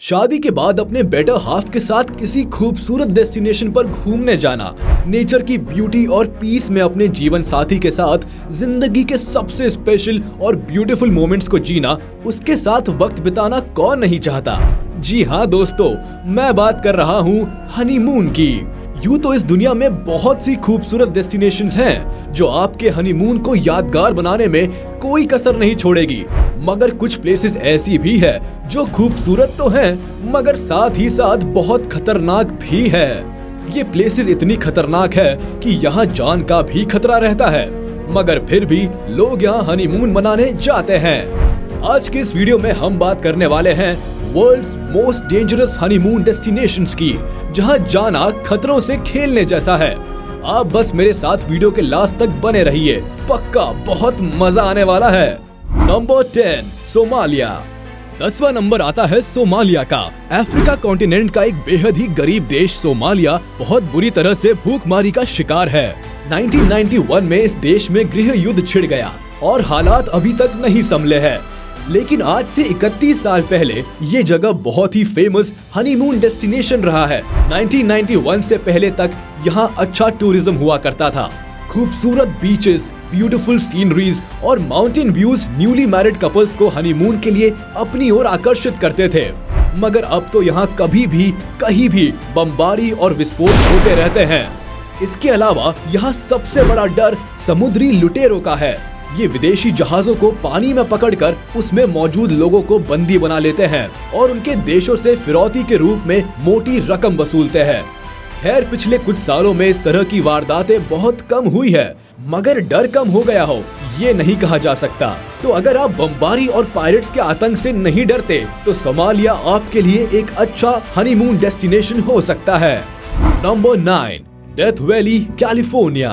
शादी के बाद अपने बेटर हाफ के साथ किसी खूबसूरत डेस्टिनेशन पर घूमने जाना, नेचर की ब्यूटी और पीस में अपने जीवन साथी के साथ जिंदगी के सबसे स्पेशल और ब्यूटीफुल मोमेंट्स को जीना, उसके साथ वक्त बिताना कौन नहीं चाहता। जी हाँ दोस्तों, मैं बात कर रहा हूँ हनीमून की। यूँ तो इस दुनिया में बहुत सी खूबसूरत डेस्टिनेशंस हैं जो आपके हनीमून को यादगार बनाने में कोई कसर नहीं छोड़ेगी, मगर कुछ प्लेसेस ऐसी भी है जो खूबसूरत तो हैं मगर साथ ही साथ बहुत खतरनाक भी है। ये प्लेसेस इतनी खतरनाक है कि यहाँ जान का भी खतरा रहता है, मगर फिर भी लोग यहाँ हनीमून मनाने जाते हैं। आज के इस वीडियो में हम बात करने वाले हैं world's most dangerous honeymoon destinations की, जहां जाना खतरों से खेलने जैसा है। आप बस मेरे साथ वीडियो के लास्ट तक बने रहिए, पक्का बहुत मजा आने वाला है। Number 10, Somalia. 10वां नंबर आता है सोमालिया का। अफ्रीका कॉन्टिनेंट का एक बेहद ही गरीब देश सोमालिया बहुत बुरी तरह से भूखमरी का शिकार है। 1991 में इस देश में गृह युद्ध छिड़ गया और हालात अभी तक नहीं संभले हैं। लेकिन आज से 31 साल पहले ये जगह बहुत ही फेमस हनीमून डेस्टिनेशन रहा है। 1991 से पहले तक यहाँ अच्छा टूरिज्म हुआ करता था। खूबसूरत बीचेस, ब्यूटीफुल सीनरीज और mountain views newly married couples को हनीमून के लिए अपनी ओर आकर्षित करते थे। मगर अब तो यहाँ कभी भी कहीं भी बमबारी और विस्फोट होते रहते हैं। इसके अलावा यहाँ सबसे बड़ा डर समुद्री लुटेरों का है। ये विदेशी जहाजों को पानी में पकड़कर उसमें मौजूद लोगों को बंदी बना लेते हैं और उनके देशों से फिरौती के रूप में मोटी रकम वसूलते हैं। खैर, पिछले कुछ सालों में इस तरह की वारदातें बहुत कम हुई है, मगर डर कम हो गया हो ये नहीं कहा जा सकता। तो अगर आप बमबारी और पायरेट्स के आतंक से नहीं डरते तो सोमालिया आपके लिए एक अच्छा हनीमून डेस्टिनेशन हो सकता है। Number 9, death valley, California.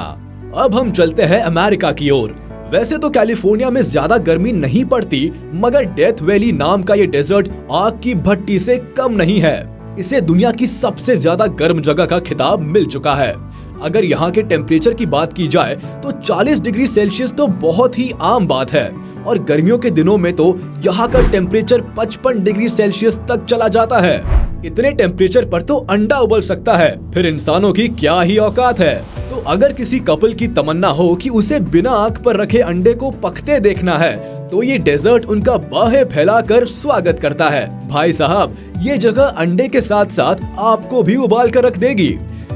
अब हम चलते हैं अमेरिका की ओर। वैसे तो कैलिफोर्निया में ज्यादा गर्मी नहीं पड़ती, मगर डेथ वैली नाम का ये डेजर्ट आग की भट्टी से कम नहीं है। इसे दुनिया की सबसे ज्यादा गर्म जगह का खिताब मिल चुका है। अगर यहाँ के टेम्परेचर की बात की जाए तो 40 डिग्री सेल्सियस तो बहुत ही आम बात है, और गर्मियों के दिनों में तो यहाँ का टेम्परेचर 55 डिग्री सेल्सियस तक चला जाता है। इतने टेम्परेचर पर तो अंडा उबल सकता है, फिर इंसानों की क्या ही औकात है। तो अगर किसी कपल की तमन्ना हो कि उसे बिना आग पर रखे अंडे को पकते देखना है, तो ये डेजर्ट उनका बाहें फैलाकर स्वागत करता है। भाई साहब, ये जगह अंडे के साथ साथ आपको भी उबाल कर रख देगी।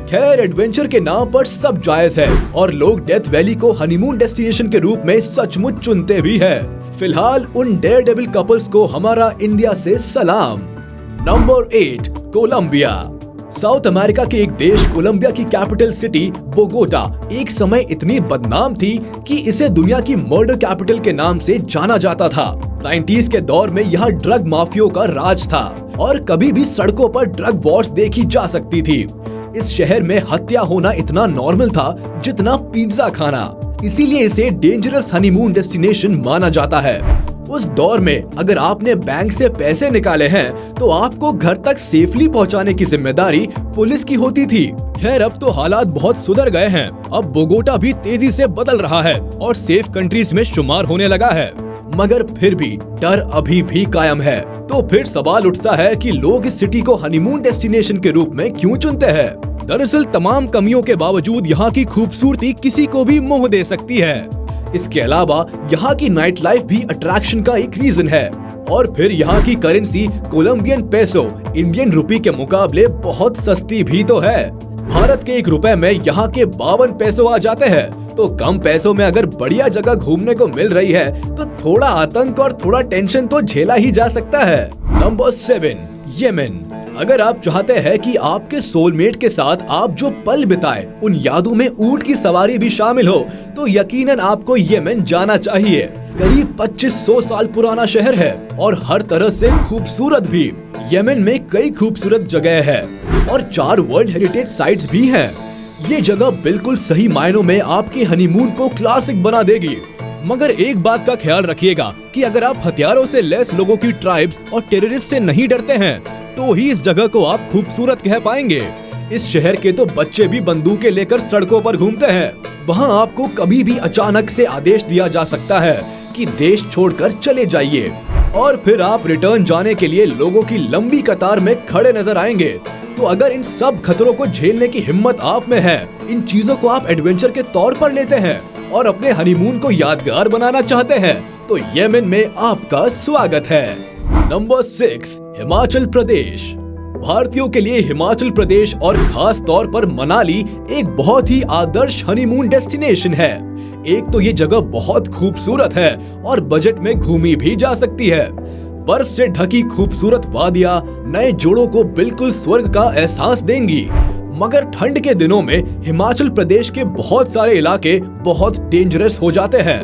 खैर, एडवेंचर के नाम पर सब जायज है और लोग डेथ वैली को हनीमून डेस्टिनेशन के रूप में सचमुच चुनते भी है। फिलहाल उन डेयर डेविल कपल्स को हमारा इंडिया से सलाम। Number 8, Colombia. साउथ अमेरिका के एक देश कोलंबिया की कैपिटल सिटी बोगोटा एक समय इतनी बदनाम थी कि इसे दुनिया की मर्डर कैपिटल के नाम से जाना जाता था। 90s के दौर में यहाँ ड्रग माफियों का राज था और कभी भी सड़कों पर ड्रग वॉर्स देखी जा सकती थी। इस शहर में हत्या होना इतना नॉर्मल था जितना पिज्जा खाना, इसीलिए इसे डेंजरस हनीमून डेस्टिनेशन माना जाता है। उस दौर में अगर आपने बैंक से पैसे निकाले हैं तो आपको घर तक सेफली पहुंचाने की जिम्मेदारी पुलिस की होती थी। खैर, अब तो हालात बहुत सुधर गए हैं। अब बोगोटा भी तेजी से बदल रहा है और सेफ कंट्रीज में शुमार होने लगा है, मगर फिर भी डर अभी भी कायम है। तो फिर सवाल उठता है कि लोग इस सिटी को हनीमून डेस्टिनेशन के रूप में क्यों चुनते हैं। दरअसल तमाम कमियों के बावजूद यहाँ की खूबसूरती किसी को भी मोह दे सकती है। इसके अलावा यहाँ की नाइट लाइफ भी अट्रैक्शन का एक रीजन है, और फिर यहाँ की currency Colombian peso Indian rupee के मुकाबले बहुत सस्ती भी तो है। भारत के 1 रुपए में यहाँ के 52 पैसों आ जाते हैं। तो कम पैसों में अगर बढ़िया जगह घूमने को मिल रही है तो थोड़ा आतंक और थोड़ा टेंशन तो झेला ही जा सकता है। Number 7, Yemen. अगर आप चाहते हैं कि आपके सोलमेट के साथ आप जो पल बिताए उन यादों में ऊंट की सवारी भी शामिल हो, तो यकीनन आपको येमेन जाना चाहिए। करीब 2500 साल पुराना शहर है और हर तरह से खूबसूरत भी। येमेन में कई खूबसूरत जगह है और 4 वर्ल्ड हेरिटेज साइट्स भी हैं। ये जगह बिल्कुल सही मायनों में आपके हनीमून को क्लासिक बना देगी। मगर एक बात का ख्याल रखिएगा कि अगर आप हथियारों से लैस लोगों की ट्राइब्स और टेररिस्ट से नहीं डरते हैं तो ही इस जगह को आप खूबसूरत कह पाएंगे। इस शहर के तो बच्चे भी बंदूकें लेकर सड़कों पर घूमते हैं। वहाँ आपको कभी भी अचानक से आदेश दिया जा सकता है कि देश छोड़कर चले जाइए और फिर आप रिटर्न जाने के लिए लोगों की लंबी कतार में खड़े नजर आएंगे। तो अगर इन सब खतरों को झेलने की हिम्मत आप में है, इन चीजों को आप एडवेंचर के तौर पर लेते हैं और अपने हनीमून को यादगार बनाना चाहते हैं, तो येमेन में आपका स्वागत है। नंबर 6, हिमाचल प्रदेश। भारतीयों के लिए हिमाचल प्रदेश और खास तौर पर मनाली एक बहुत ही आदर्श हनीमून डेस्टिनेशन है। एक तो ये जगह बहुत खूबसूरत है और बजट में घूमी भी जा सकती है। बर्फ से ढकी खूबसूरत वादियां नए जोड़ों को बिल्कुल स्वर्ग का एहसास देंगी। मगर ठंड के दिनों में हिमाचल प्रदेश के बहुत सारे इलाके बहुत डेंजरस हो जाते हैं।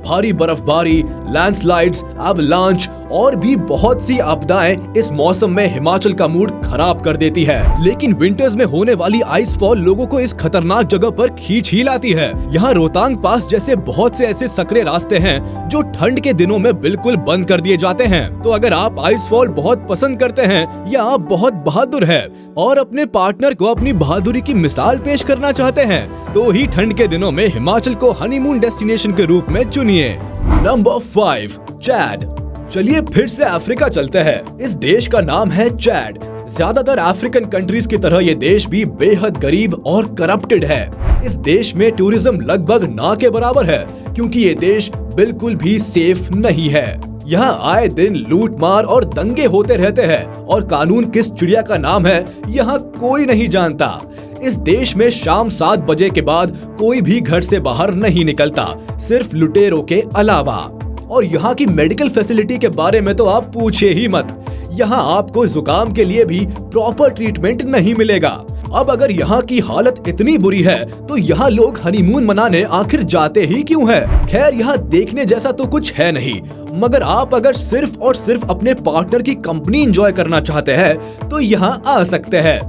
भारी बर्फबारी, लैंडस्लाइड्स, एवलांच और भी बहुत सी आपदाएं इस मौसम में हिमाचल का मूड खराब कर देती है। लेकिन विंटर्स में होने वाली आइस फॉल लोगों को इस खतरनाक जगह पर खींच ही लाती है। यहाँ रोहतांग पास जैसे बहुत से ऐसे सकरे रास्ते हैं जो ठंड के दिनों में बिल्कुल बंद कर दिए जाते हैं। तो अगर आप आइस फॉल बहुत पसंद करते हैं या आप बहुत बहादुर है और अपने पार्टनर को अपनी बहादुरी की मिसाल पेश करना चाहते हैं, तो ही ठंड के दिनों में हिमाचल को हनीमून डेस्टिनेशन के रूप में चुनिए। Number 5, Chad. चलिए फिर से अफ्रीका चलते हैं। इस देश का नाम है चैड। ज्यादातर अफ्रीकन कंट्रीज की तरह ये देश भी बेहद गरीब और करप्टेड है। इस देश में टूरिज्म लगभग ना के बराबर है, क्योंकि ये देश बिल्कुल भी सेफ नहीं है। यहाँ आए दिन लूटमार और दंगे होते रहते हैं और कानून किस चिड़िया का नाम है यहाँ कोई नहीं जानता। इस देश में शाम 7 बजे के बाद कोई भी घर से बाहर नहीं निकलता, सिर्फ लुटेरों के अलावा। और यहाँ की मेडिकल फैसिलिटी के बारे में तो आप पूछे ही मत। यहाँ आपको जुकाम के लिए भी प्रॉपर ट्रीटमेंट नहीं मिलेगा। अब अगर यहाँ की हालत इतनी बुरी है तो यहाँ लोग हनीमून मनाने आखिर जाते ही क्यों हैं? खैर यहाँ देखने जैसा तो कुछ है नहीं, मगर आप अगर सिर्फ और सिर्फ अपने पार्टनर की कंपनी एंजॉय करना चाहते हैं तो यहाँ आ सकते हैं।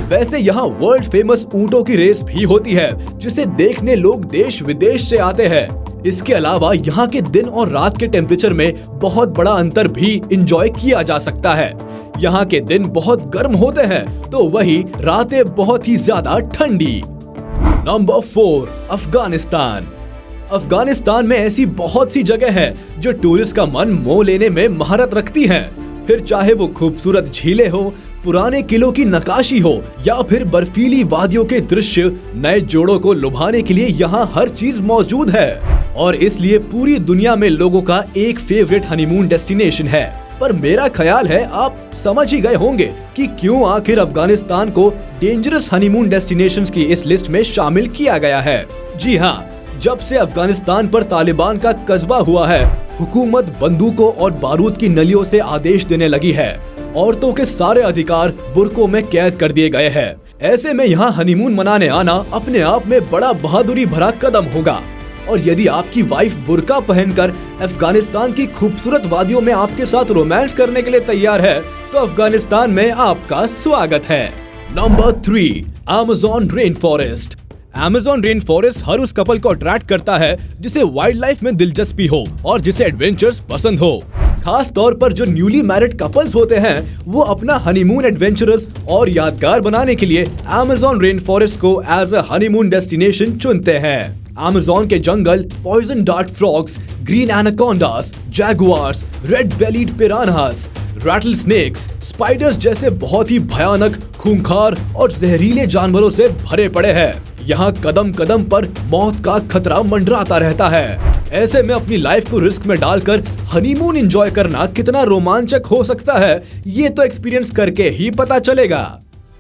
वैसे यहाँ वर्ल्ड फेमस ऊंटों की रेस भी होती है, जिसे देखने लोग देश विदेश से आते हैं। इसके अलावा यहाँ के दिन और रात के टेम्परेचर में बहुत बड़ा अंतर भी एंजॉय किया जा सकता है। यहाँ के दिन बहुत गर्म होते हैं तो वही रातें बहुत ही ज्यादा ठंडी। नंबर 4, अफगानिस्तान। अफगानिस्तान में ऐसी बहुत सी जगह हैं जो टूरिस्ट का मन मोह लेने में महारत रखती हैं। फिर चाहे वो खूबसूरत झीलें हो, पुराने किलों की नक्काशी हो या फिर बर्फीली वादियों के दृश्य, नए जोड़ों को लुभाने के लिए यहाँ हर चीज मौजूद है और इसलिए पूरी दुनिया में लोगों का एक फेवरेट हनीमून डेस्टिनेशन है। पर मेरा ख्याल है आप समझ ही गए होंगे कि क्यों आखिर अफगानिस्तान को डेंजरस हनीमून डेस्टिनेशंस की इस लिस्ट में शामिल किया गया है। जी हाँ, जब से अफगानिस्तान पर तालिबान का कस्बा हुआ है, हुकूमत बंदूकों और बारूद की नलियों से आदेश देने लगी है। औरतों के सारे अधिकार बुर्कों में कैद कर दिए गए हैं। ऐसे में यहाँ हनीमून मनाने आना अपने आप में बड़ा बहादुरी भरा कदम होगा। और यदि आपकी वाइफ बुर्का पहनकर अफगानिस्तान की खूबसूरत वादियों में आपके साथ रोमांस करने के लिए तैयार है, तो अफगानिस्तान में आपका स्वागत है। Number 3, Amazon rain forest. Amazon rain forest हर उस कपल को अट्रैक्ट करता है जिसे वाइल्ड लाइफ में दिलचस्पी हो और जिसे एडवेंचर्स पसंद हो। खास तौर पर जो न्यूली मैरिड कपल्स होते हैं वो अपना हनीमून एडवेंचरस और यादगार बनाने के लिए अमेज़न रेन फॉरेस्ट को एज अ हनीमून डेस्टिनेशन चुनते हैं। अमेज़न के जंगल poison dart frogs, green anacondas, jaguars, red bellied piranhas, rattle snakes, spiders जैसे बहुत ही भयानक, खूंखार और जहरीले जानवरों से भरे पड़े हैं। यहाँ कदम कदम पर मौत का खतरा मंडराता रहता है। ऐसे में अपनी लाइफ को रिस्क में डालकर हनीमून एंजॉय करना कितना रोमांचक हो सकता है, ये तो एक्सपीरियंस करके ही पता चलेगा।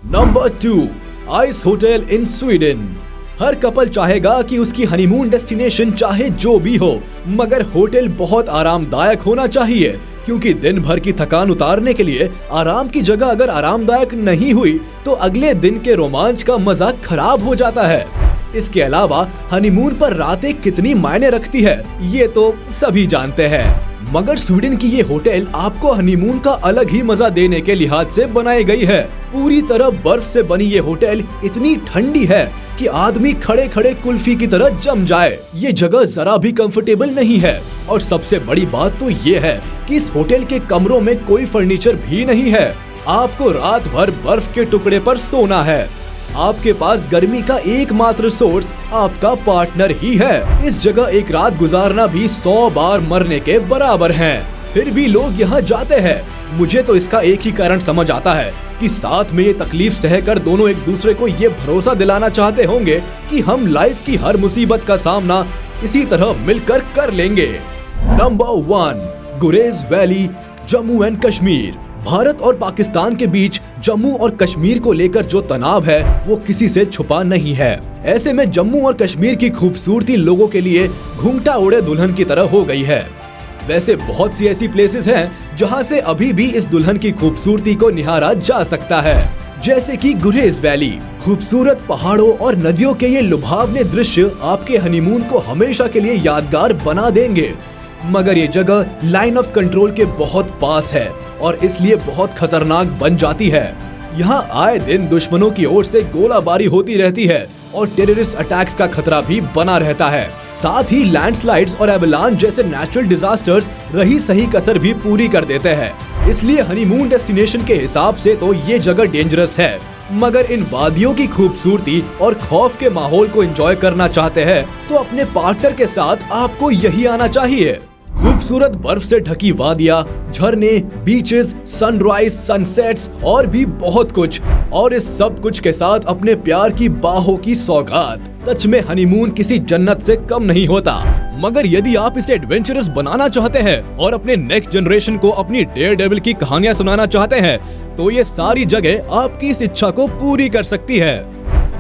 Number 2, ice hotel in Sweden. Her couple चाहेगा कि उसकी हनीमून डेस्टिनेशन चाहे जो भी हो, मगर होटल बहुत आरामदायक होना चाहिए, क्योंकि दिन भर की थकान उतारने के लिए आराम की जगह अगर आरामदायक नहीं हुई तो अगले दिन के रोमांच का मजा खराब हो जाता है। इसके अलावा हनीमून पर रातें कितनी मायने रखती है ये तो सभी जानते हैं। मगर स्वीडन की ये होटल आपको हनीमून का अलग ही मजा देने के लिहाज से बनाई गई है। पूरी तरह बर्फ से बनी ये होटल इतनी ठंडी है कि आदमी खड़े खड़े कुल्फी की तरह जम जाए। ये जगह जरा भी कंफर्टेबल नहीं है और सबसे बड़ी बात तो ये है कि इस होटल के कमरों में कोई फर्नीचर भी नहीं है। आपको रात भर बर्फ के टुकड़े पर सोना है। आपके पास गर्मी का एकमात्र सोर्स आपका पार्टनर ही है। इस जगह एक रात गुजारना भी 100 बार मरने के बराबर है। फिर भी लोग यहाँ जाते हैं। मुझे तो इसका एक ही कारण समझ आता है कि साथ में ये तकलीफ सहकर दोनों एक दूसरे को ये भरोसा दिलाना चाहते होंगे कि हम लाइफ की हर मुसीबत का सामना इसी तरह मिलकर कर लेंगे। Number 1, Gurez valley, Jammu and Kashmir. Bharat और पाकिस्तान के बीच जम्मू और कश्मीर को लेकर जो तनाव है वो किसी से छुपा नहीं है। ऐसे में जम्मू और कश्मीर की खूबसूरती लोगों के लिए घूंघटा ओढ़े दुल्हन की तरह हो गई है। वैसे बहुत सी ऐसी प्लेसेस हैं जहां से अभी भी इस दुल्हन की खूबसूरती को निहारा जा सकता है, जैसे कि गुरेज वैली। खूबसूरत पहाड़ों और नदियों के ये लुभावने दृश्य आपके हनीमून को हमेशा के लिए यादगार बना देंगे। मगर ये जगह लाइन ऑफ कंट्रोल के बहुत पास है और इसलिए बहुत खतरनाक बन जाती है। यहाँ आए दिन दुश्मनों की ओर से गोलाबारी होती रहती है और टेररिस्ट अटैक्स का खतरा भी बना रहता है। साथ ही लैंडस्लाइड्स और एवलांच जैसे नेचुरल डिजास्टर्स रही सही कसर भी पूरी कर देते हैं। इसलिए हनीमून डेस्टिनेशन के हिसाब से तो ये जगह डेंजरस है, मगर इन वादियों की खूबसूरती और खौफ के माहौल को एंजॉय करना चाहते हैं तो अपने पार्टनर के साथ आपको यही आना चाहिए। खूबसूरत बर्फ से ढकी वादियां, झरने, बीचेस, सनराइज, सनसेट्स और भी बहुत कुछ, और इस सब कुछ के साथ अपने प्यार की बाहों की सौगात। सच में हनीमून किसी जन्नत से कम नहीं होता। मगर यदि आप इसे एडवेंचरस बनाना चाहते हैं और अपने नेक्स्ट जनरेशन को अपनी डेयर डेविल की कहानियां सुनाना चाहते हैं तो ये सारी जगह आपकी इस इच्छा को पूरी कर सकती है।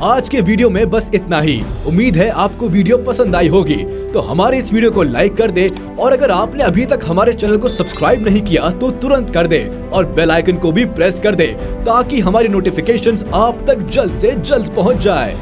आज के वीडियो में बस इतना ही। उम्मीद है आपको वीडियो पसंद आई होगी, तो हमारे इस वीडियो को लाइक कर दे और अगर आपने अभी तक हमारे चैनल को सब्सक्राइब नहीं किया तो तुरंत कर दे और बेल आइकन को भी प्रेस कर दे ताकि हमारी नोटिफिकेशंस आप तक जल्द से जल्द पहुंच जाए।